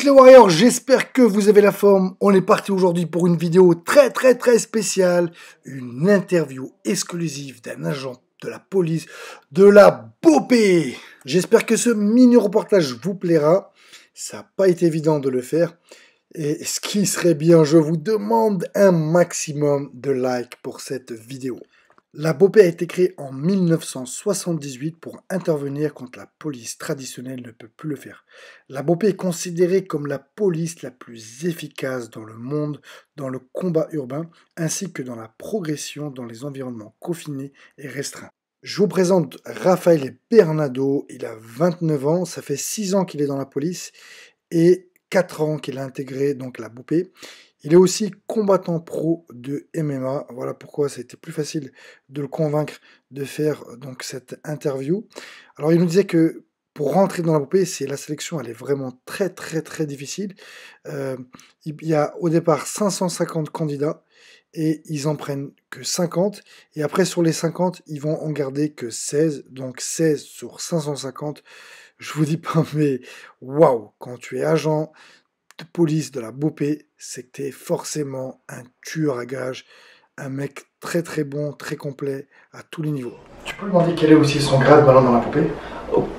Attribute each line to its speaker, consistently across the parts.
Speaker 1: tous les Warriors, j'espère que vous avez la forme. On est parti aujourd'hui pour une vidéo très spéciale. Une interview exclusive d'un agent de la police de la BOPE. J'espère que ce mini reportage vous plaira. Ça n'a pas été évident de le faire. Et ce qui serait bien, je vous demande un maximum de likes pour cette vidéo. La BOPE a été créée en 1978 pour intervenir quand la police traditionnelle ne peut plus le faire. La BOPE est considérée comme la police la plus efficace dans le monde dans le combat urbain ainsi que dans la progression dans les environnements confinés et restreints. Je vous présente Raphaël Bernado, il a 29 ans, ça fait 6 ans qu'il est dans la police et 4 ans qu'il a intégré donc la BOPE. Il est aussi combattant pro de MMA. Voilà pourquoi c'était plus facile de le convaincre de faire donc cette interview. Alors il nous disait que pour rentrer dans la BOPE, la sélection elle est vraiment très difficile. Il y a au départ 550 candidats et ils en prennent que 50. Et après sur les 50, ils vont en garder que 16. Donc 16 sur 550. Je vous dis pas mais waouh, quand tu es agent de police de la BOPE, c'est que tu es forcément un tueur à gages, un mec très bon, très complet à tous les niveaux. Tu peux demander quel é aussi son grade maintenant dans la BOPE?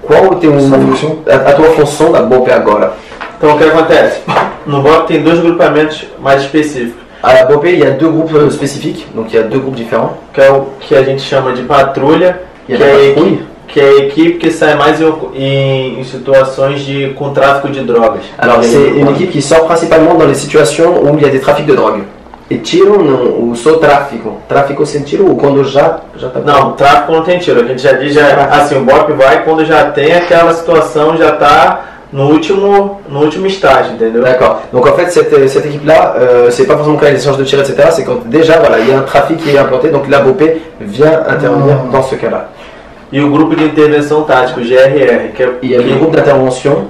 Speaker 2: Qual tem a tua função da BOPE agora?
Speaker 3: Então o que acontece? No BOPE tem dois grupamentos mais específicos.
Speaker 2: À la BOPE, il y a deux groupes spécifiques, donc il y a deux groupes différents.
Speaker 3: Que é o que a gente chama de patrulha, que é a equipe que sai mais em situações com tráfico de drogas.
Speaker 2: Alors c'est une équipe qui sort principalement dans les situations où il y a des trafics de drogue. E tiro não, o só tráfico. Tráfico sem tiro ou quando já tá...
Speaker 3: Não, tráfico não tem tiro. A gente já diz, assim, o BOPE vai quando já tem aquela situação, já tá no último estágio, entendeu?
Speaker 2: D'accord. Donc en fait cette équipe-là, c'est pas forcément quand il y a des échanges de tirs, etc. C'est quand déjà voilà, il y a un trafic qui est implanté, donc la BOPE vient intervenir dans ce cas-là.
Speaker 3: E o grupo de intervenção tática, o GRR, que é
Speaker 2: o grupo d'intervention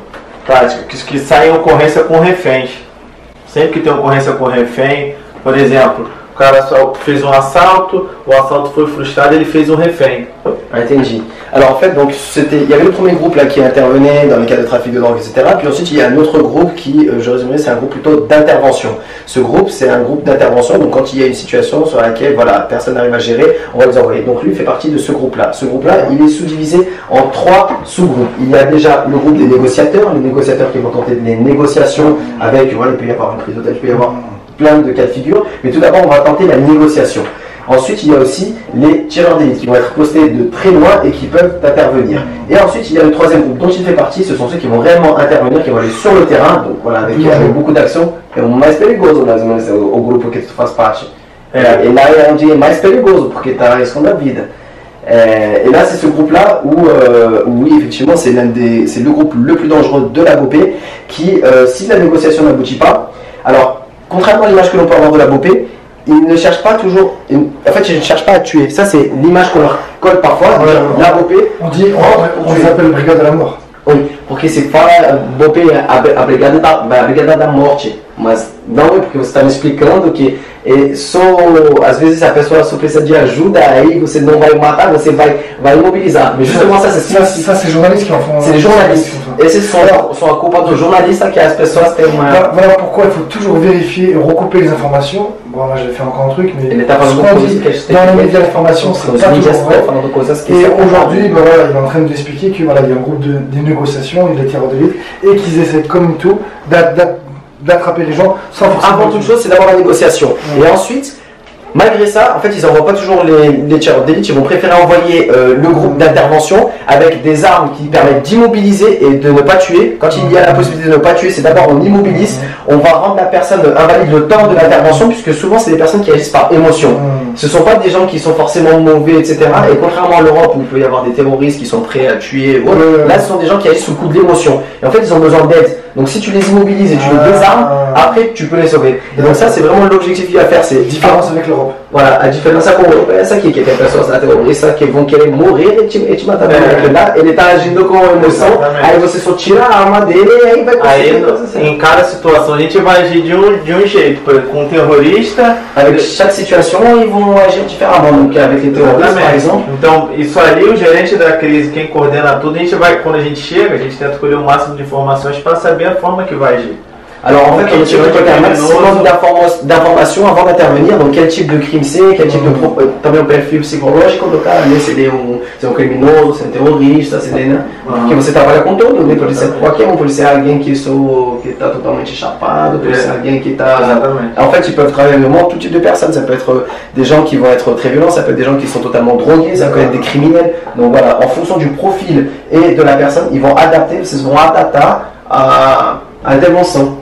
Speaker 3: tática, que sai em ocorrência com reféns. Sempre que tem ocorrência com refém, por exemplo, o cara só fez um assalto, o assalto foi frustrado, ele fez um refém.
Speaker 2: Entendi. Alors en fait, donc il y avait le premier groupe là qui intervenait dans les cas de trafic de drogue, etc. Puis ensuite il y a un autre groupe qui, je résumerai, c'est un groupe plutôt d'intervention. Ce groupe, c'est un groupe d'intervention. Donc quand il y a une situation sur laquelle voilà personne n'arrive à gérer, on va les envoyer. Donc lui fait partie de ce groupe-là. Ce groupe-là, il est sous-divisé en 3 sous-groupes. Il y a déjà le groupe des négociateurs, les négociateurs qui vont tenter des négociations avec, voilà, il peut y avoir une prise d'otage, il peut y avoir plein de cas de figure. Mais tout d'abord, on va tenter la négociation. Ensuite, il y a aussi les tireurs d'élite qui vont être postés de très loin et qui peuvent intervenir. Et ensuite, il y a le troisième groupe dont il fait partie, ce sont ceux qui vont réellement intervenir, qui vont aller sur le terrain, donc voilà, avec beaucoup d'action. É o mais perigoso, mais ou menos, o grupo que tu faz parte. Et là, é onde é mais perigoso, porque está arriscando a vida. Et là, c'est ce groupe-là où, oui, effectivement, c'est le groupe le plus dangereux de la BOPE qui, si la négociation n'aboutit pas, alors, contrairement à l'image que l'on peut avoir de la BOPE, ils ne cherchent pas toujours. En fait, ils ne cherchent pas à tuer. Ça, c'est l'image qu'on leur colle parfois. La BOPE.
Speaker 1: On les appelle brigade de la mort.
Speaker 2: Oui, porque se fala BOPE a brigada da morte. Mas não é porque você está me explicando que às vezes a pessoa só precisa de ajuda, aí você não vai matar, você vai imobilizar. Mais justement, ça
Speaker 1: c'est les journalistes qui en font.
Speaker 2: C'est les journalistes. Et c'est sont a culpa do jornalista que as pessoas têm uma...
Speaker 1: Voilà pourquoi il faut toujours vérifier et recouper les informations. Bon, là j'ai fait encore un truc, mais ce qu'on dit dans les médias d'information, c'est pas toujours vrai. Et aujourd'hui, ben voilà, il est en train de nous expliquer que voilà, il y a un groupe de négociations, il y a des tireurs d'élite, et qu'ils essaient comme tout d'attraper les gens sans forcément...
Speaker 2: Avant toute chose, c'est d'abord la négociation. Et ensuite, malgré ça, en fait, ils n'envoient pas toujours les tireurs d'élite, ils vont préférer envoyer le groupe d'intervention avec des armes qui permettent d'immobiliser et de ne pas tuer. Quand il y a la possibilité de ne pas tuer, c'est d'abord on immobilise, on va rendre la personne invalide le temps de l'intervention, puisque souvent c'est des personnes qui agissent par émotion. Ce ne sont pas des gens qui sont forcément mauvais, etc. Et contrairement à l'Europe où il peut y avoir des terroristes qui sont prêts à tuer, là ce sont des gens qui agissent sous le coup de l'émotion. Et en fait, ils ont besoin d'aide. Donc si tu les immobilises et tu les désarmes, après tu peux les sauver. Et donc ça, c'est vraiment l'objectif qu'il va faire. C'est
Speaker 1: différence avec l'Europe.
Speaker 3: golpe.
Speaker 2: Voilà, a diferença com o golpe é essa aqui, que tem pessoas terroristas que vão querer morrer e te matar. Ele tá agindo com emoção, aí você só tira a arma dele e aí vai conseguir.
Speaker 3: Aí, em cada situação, a gente vai agir de um jeito. Por exemplo, com um terrorista...
Speaker 2: Avec chaque situation, ils vont agir différemment. Donc, avec les terroristes, par exemple.
Speaker 3: Então, isso ali, o gerente da crise, quem coordena tudo, a gente vai, quando a gente chega, a gente tenta colher o máximo de informações para saber a forma que vai agir.
Speaker 2: Alors en fait, on essaie de récolter un maximum d'informations avant d'intervenir. Donc quel type de crime c'est, quel type de também o perfil psicológico do cara, né? Se ele é um criminoso, se é um terrorista, se ele, né? Porque você trabalha com todo, né? Pode ser qualquer um, pode ser alguém que está totalmente chapado, pode ser alguém que está... En fait, ils peuvent travailler vraiment tout type de personnes. Ça peut être des gens qui vont être très violents, ça peut être des gens qui sont totalement drogués, ça peut être des criminels. Donc voilà, en fonction du profil et de la personne, ils vont adapter, ils vont adapter à a intervenção.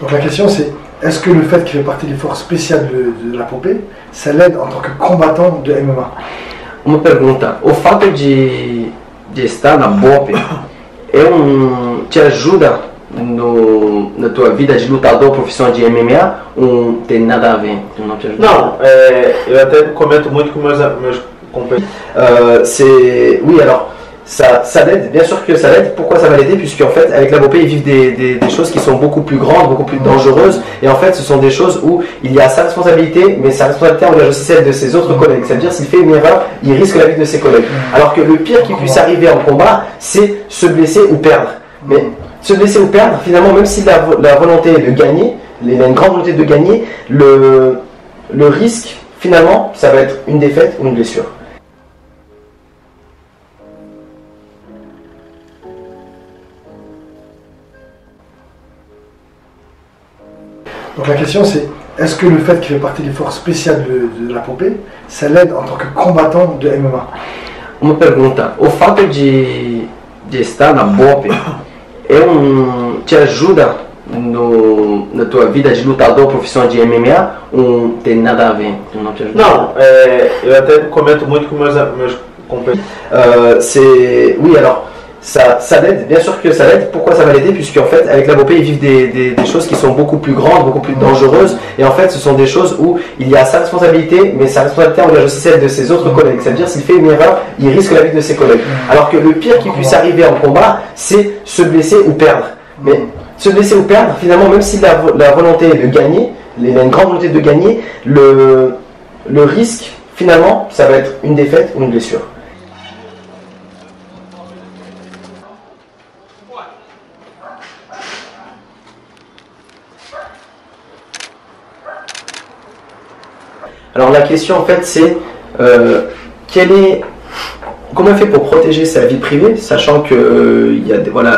Speaker 1: Donc la question c'est, est-ce que le fait qu'il fait partie des forces spéciales de la Popé, ça l'aide en tant que combattant de MMA?
Speaker 2: Uma pergunta, o fato de estar na BOPE te ajuda na tua vida de lutador profissional de MMA ou tem nada a ver?
Speaker 3: Não te ajuda? Não, eu até comento muito com meus companheiros.
Speaker 2: Oui, alors... Ça l'aide, bien sûr que ça l'aide. Pourquoi ça va l'aider? Puisqu'en fait, avec la BOPE, ils vivent des choses qui sont beaucoup plus grandes, beaucoup plus dangereuses. Et en fait, ce sont des choses où il y a sa responsabilité, mais sa responsabilité engage aussi celle de ses autres collègues. Ça veut dire, s'il fait une erreur, il risque la vie de ses collègues. Alors que le pire qui puisse arriver en combat, c'est se blesser ou perdre. Mais se blesser ou perdre, finalement, même s'il a la volonté de gagner, il a une grande volonté de gagner, le risque, finalement, ça va être une défaite ou une blessure.
Speaker 1: Donc la question c'est, est-ce que le fait qu'il fait partie des forces spéciales de la Popé, ça l'aide en tant que combattant de MMA?
Speaker 2: Uma pergunta, o fato de estar na BOPE te ajuda na tua vida de lutador profissional de MMA ou tem nada a ver? Não te ajuda?
Speaker 3: Não, eu até comento muito com meus companheiros.
Speaker 2: Oui, alors... Ça l'aide, bien sûr que ça l'aide. Pourquoi ça va l'aider? Puisqu'en fait, avec la BOPE, ils vivent des choses qui sont beaucoup plus grandes, beaucoup plus dangereuses. Et en fait, ce sont des choses où il y a sa responsabilité, mais sa responsabilité engage aussi celle de ses autres collègues. Ça veut dire, s'il fait une erreur, il risque la vie de ses collègues. Alors que le pire qui puisse arriver en combat, c'est se blesser ou perdre. Mais se blesser ou perdre, finalement, même s'il a la volonté de gagner, il a une grande volonté de gagner, le risque, finalement, ça va être une défaite ou une blessure. Alors la question en fait c'est comment elle fait pour protéger sa vie privée, sachant que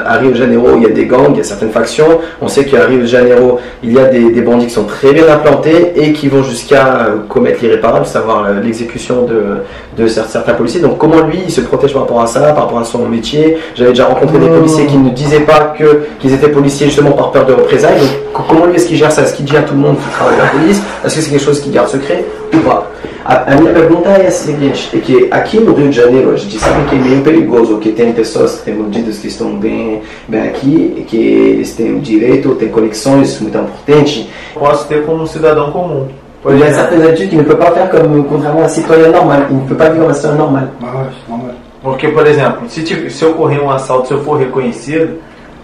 Speaker 2: à Rio de Janeiro il y a des gangs, il y a certaines factions. On sait qu'à Rio de Janeiro il y a des bandits qui sont très bien implantés et qui vont jusqu'à commettre l'irréparable, savoir l'exécution de certains policiers. Donc comment lui il se protège par rapport à ça, par rapport à son métier? J'avais déjà rencontré des policiers qui ne disaient pas qu'ils étaient policiers justement par peur de représailles. Donc comment lui est-ce qu'il gère ça? Est-ce qu'il dit à tout le monde qu'il travaille à la police? Est-ce que c'est quelque chose qu'il garde secret ou pas? A minha pergunta é a seguinte, é que aqui no Rio de Janeiro a gente sabe que é meio perigoso, que tem pessoas, tem bandidos que estão bem aqui, que eles têm direito, têm conexões muito importantes.
Speaker 3: Posso ter como um cidadão comum.
Speaker 2: Il y a certaines habitudes qu'il ne peut pas faire contrairement à un citoyen normal, il ne peut pas vivre un citoyen normal.
Speaker 1: Normal.
Speaker 3: Porque, por exemplo, se ocorrer um assalto, se eu for reconhecido,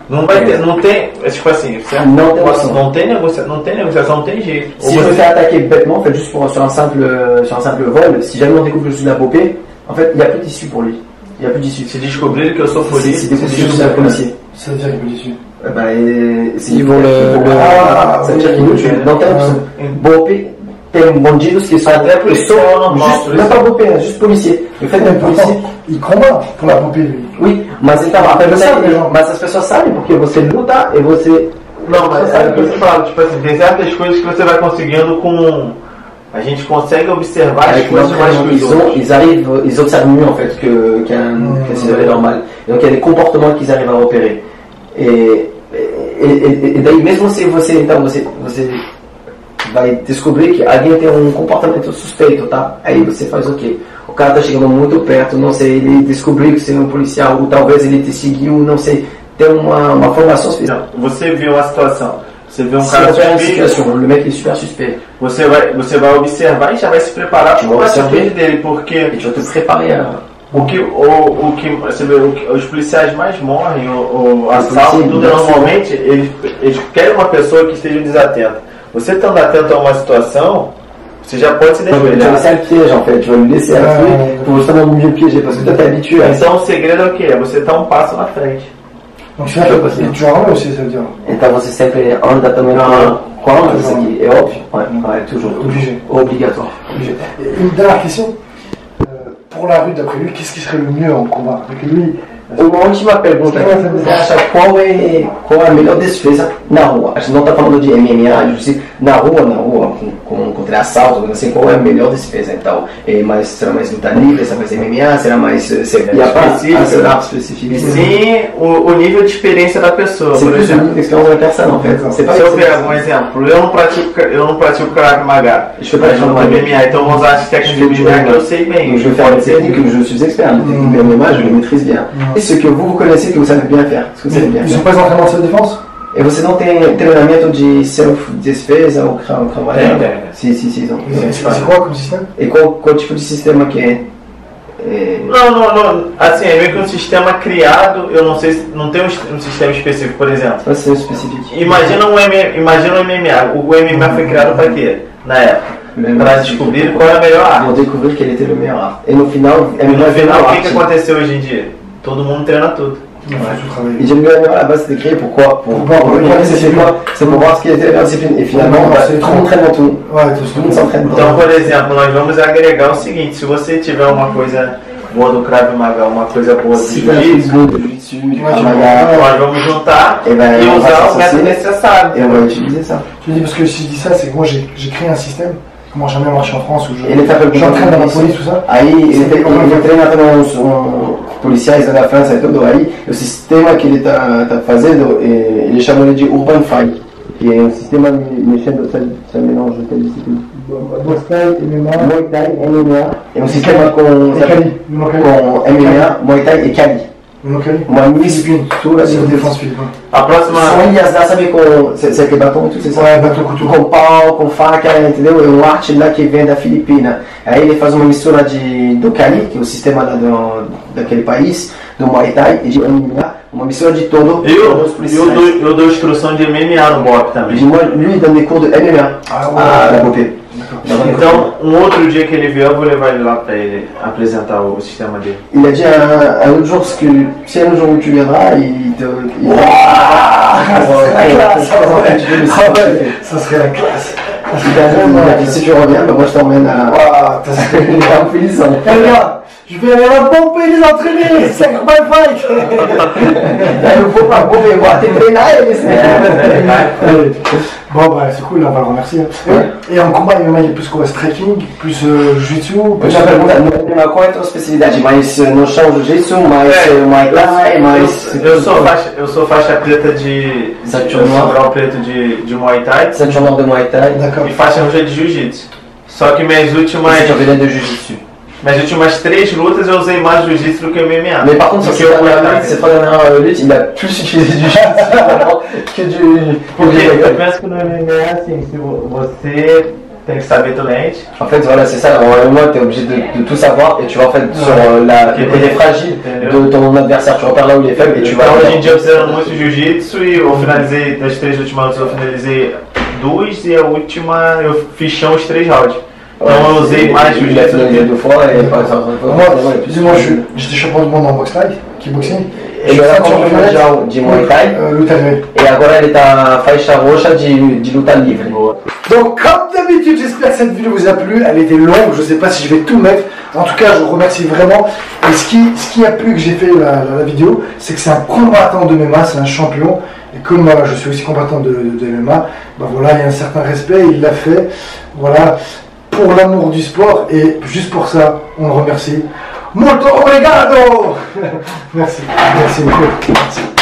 Speaker 3: não vai ter, não tem, tipo assim, não tem negociação, não tem jeito.
Speaker 2: Si je me fais attaquer bêtement, en fait, juste sur un simple vol, si jamais on découvre que je suis de la BOPE, en fait, il n'y a plus d'issue pour lui. Il n'y a plus d'issue.
Speaker 3: Se descobrir que eu sou polícia,
Speaker 2: c'est découvrir que je suis un policier.
Speaker 1: Ça veut dire qu'il n'y a plus d'issue.
Speaker 2: Ils vont ça veut dire qu'ils vont tuer. Não tem opção. BOPE tem bandidos que são
Speaker 3: até policial normal,
Speaker 2: não é pas BOPE, juste policier. Le fait d'être policier,
Speaker 1: il combat pour la BOPE lui.
Speaker 2: Oui, mas então, mas as pessoas sabem porque você luta e você...
Speaker 3: Não, mas é o que você fala, tipo assim, tem certas coisas que você vai conseguindo com a gente consegue observar as
Speaker 2: Avec
Speaker 3: coisas mais que os outros.
Speaker 2: ils observent mieux en fait qu'un citoyen normal. Donc il y a des comportements qu'ils arrivent à repérer. E daí mesmo se você vai descobrir que alguém tem um comportamento suspeito, tá? Aí você faz o quê? O cara tá chegando muito perto, não sei, ele descobriu que você é um policial, ou talvez ele te seguiu, não sei, tem uma formação especial.
Speaker 3: Você vê uma situação, você vê um
Speaker 2: Se
Speaker 3: cara
Speaker 2: houver uma
Speaker 3: suspeito,
Speaker 2: situation, le mec est super suspect,
Speaker 3: você vai observar e já vai se preparar
Speaker 2: Tu vai
Speaker 3: para a
Speaker 2: observer.
Speaker 3: atitude dele, porque
Speaker 2: et tu vas te préparer à...
Speaker 3: você vê, os policiais mais morrem, o assalto,
Speaker 2: policiais,
Speaker 3: tudo normalmente, eles querem uma pessoa que esteja desatenta. Você estando atento a uma situação, você já pode se
Speaker 2: Tu vas le
Speaker 3: desvelar.
Speaker 2: laisser le piège en fait, tu vas le laisser à la fouille pour justement mieux le piéger, parce que toi t'es habitué à ça.
Speaker 3: Então o segredo é o que? É você estar um passo na frente.
Speaker 1: Donc c'est vrai que tu armé aussi, ça veut dire.
Speaker 2: Então você sempre anda também com a arma, isso aqui é óbvio. Ouais, toujours.
Speaker 1: Obligé.
Speaker 2: Obligatoire.
Speaker 1: Et une dernière question. Pour la rue, d'après lui, qu'est-ce qui serait le mieux en combat? Avec lui,
Speaker 2: Uma última pergunta. Você acha qual é a melhor defesa na rua? A gente não está falando de MMA, na rua, contra assalto, assim, qual é a melhor defesa? Então, será mais luta livre, será mais MMA, será mais específico?
Speaker 3: E sim o nível de experiência da pessoa.
Speaker 2: C'est
Speaker 3: Por
Speaker 2: plus
Speaker 3: exemplo,
Speaker 2: une expérience de la personne en fait. C'est pas
Speaker 3: se eu pego um exemplo, eu não pratico Krav Maga,
Speaker 2: Je fais pas de
Speaker 3: MMA, então vou usar as técnicas de MMA que eu sei bem.
Speaker 2: Donc je vais faire des techniques que je suis expert, les techniques de MMA, je les maîtrise bien. Et ce que vous connaissez, que vous savez bien faire, ce que vous savez bien
Speaker 1: ils
Speaker 2: faire.
Speaker 1: sont pas entraînements de self-défense?
Speaker 2: Et você não tem treinamento de self-defesa ou cravaria? Sim, ils ont.
Speaker 1: C'est quoi comme système?
Speaker 2: E qual tipo de sistema que é?
Speaker 3: Não, assim, é meio que um sistema criado, eu não sei, não tem um sistema específico, por exemplo.
Speaker 2: Vai ser específico.
Speaker 3: Imagina um MMA, o MMA foi criado para quê? Na época? Para descobrir qual é a melhor
Speaker 2: Vão
Speaker 3: arte.
Speaker 2: descobrir que ele tem o melhor arte. E no final,
Speaker 3: E no final, o que aconteceu hoje em dia? Todo mundo treina tudo.
Speaker 1: Il faut tout travailler.
Speaker 2: Et j'aime bien à la base c'était créé pourquoi pour c'est quoi? C'est pour voir ce qui était la discipline. Et finalement, tout le monde entraîne dans tout.
Speaker 1: Ouais,
Speaker 2: Tout le monde s'entraîne
Speaker 3: Então,
Speaker 2: dans
Speaker 3: por exemplo, nós vamos agregar o seguinte: se você tiver uma coisa boa do Krav Maga, uma coisa boa do
Speaker 2: Si tu as
Speaker 3: Jiu-Jitsu,
Speaker 2: du jiu-jitsu, du Krav Maga,
Speaker 3: nós vamos juntar
Speaker 2: Et ben,
Speaker 3: e
Speaker 2: on va
Speaker 3: usar o
Speaker 2: s'associer.
Speaker 3: método necessário.
Speaker 2: et on va utiliser ça.
Speaker 1: Je te dis parce que si je dis ça, c'est que moi j'ai créé un système. Comment jamais marché en France où
Speaker 2: Ele tá
Speaker 1: j'entraîne dans la police, tout ça.
Speaker 2: Aí ele treina também uns policiais da França e tudo. Aí o sistema que ele tá fazendo, ele chama ele de Urban Fight, que é um sistema mexendo, ça mélange quelle discipline?
Speaker 1: Muay Thai, MMA.
Speaker 2: Muay Thai, MMA. É um sistema com
Speaker 1: Kali. Le Kali.
Speaker 2: MMA, Muay Thai e Kali.
Speaker 1: Le Kali.
Speaker 2: Uma mistura
Speaker 1: C'est
Speaker 2: de
Speaker 1: la défense philippine.
Speaker 3: A próxima.
Speaker 2: Só ele as sabe com. Você quer batom tudo, você sabe?
Speaker 1: Ouais, bateau couteau.
Speaker 2: Com pau, com faca, entendeu? É um arte lá que vem da Filipina. Aí ele faz uma mistura do Kali, que é o sistema daquele país, do Muay Thai e de MMA, uma mistura de todos os policiais.
Speaker 3: Eu dou instrução de MMA no BOP também.
Speaker 2: Lui, il donne des cours de MMA à la beauté.
Speaker 3: Então, um outro dia que ele vier, eu vou levar ele lá para ele apresentar o sistema dele.
Speaker 2: Il a dit un autre jour que si un jour où tu viendras, il te.
Speaker 1: Ça serait la classe.
Speaker 2: Si tu reviens, bah moi je t'emmène à.
Speaker 1: Waouh, t'as
Speaker 2: En Philippines.
Speaker 1: Eh gars, je vais aller la pomper les entraîner, c'est un bel fight.
Speaker 2: Il ne faut pas bomber, moi, t'es treinar,
Speaker 1: Bon bah c'est cool, là, on va le remercier. Et en combat, il y a plus quoi? Striking, plus jiu-jitsu?
Speaker 2: Eu já pergunto, no MMA qual é a tua especialidade? Mais no chão jiu-jitsu, mais Muay Thai, mais.
Speaker 3: Eu sou faixa preta de. Grau preto de Muay Thai.
Speaker 2: Ceinture noire de Muay Thai.
Speaker 1: D'accord.
Speaker 3: E faixa roxa de Jiu-Jitsu. Só que minhas últimas
Speaker 2: de jiu-jitsu.
Speaker 3: 3 lutas eu usei mais Jiu-Jitsu do que MMA.
Speaker 2: Mais par contre, sur
Speaker 3: Porque
Speaker 2: ces
Speaker 3: eu
Speaker 2: trois dernières luttes, il a plus utilisé du jiu-jitsu que du.
Speaker 3: Porque eu penso que no MMA, assim, se você tem que saber do lente.
Speaker 2: En fait, voilà, c'est ça. En MMA, tu es obligé de tout savoir et tu vas en fait sur le côté fragile de ton adversaire. Tu repères là où il est faible et tu vas.
Speaker 3: Então, hoje em dia eu treinando muito Jiu-Jitsu e eu finalizei, das 3 últimas lutas eu finalizei 2 e a última eu fiz chão os 3 rounds. Então eu usei mais Jiu-Jitsu do que...
Speaker 2: 2 fois et par exemple.
Speaker 1: Moi, j'étais champion du monde en boxe thaï, kickboxing.
Speaker 2: Ele era campeão mundial de Muay Thai
Speaker 1: Luta livre.
Speaker 2: e agora ele tá faixa roxa de luta livre.
Speaker 1: Donc comme d'habitude, j'espère que cette vidéo vous a plu. Elle était longue, je sais pas si je vais tout mettre. En tout cas, je vous remercie vraiment. Et ce qui a plu que j'ai fait la vidéo, c'est que c'est un combattant de MMA, c'est un champion. Et comme voilà, je suis aussi combattant de MMA, bah voilà, il y a un certain respect, il l'a fait. Voilà. pour l'amour du sport et juste pour ça, on le remercie. Molto obrigado. Merci, merci beaucoup. Merci.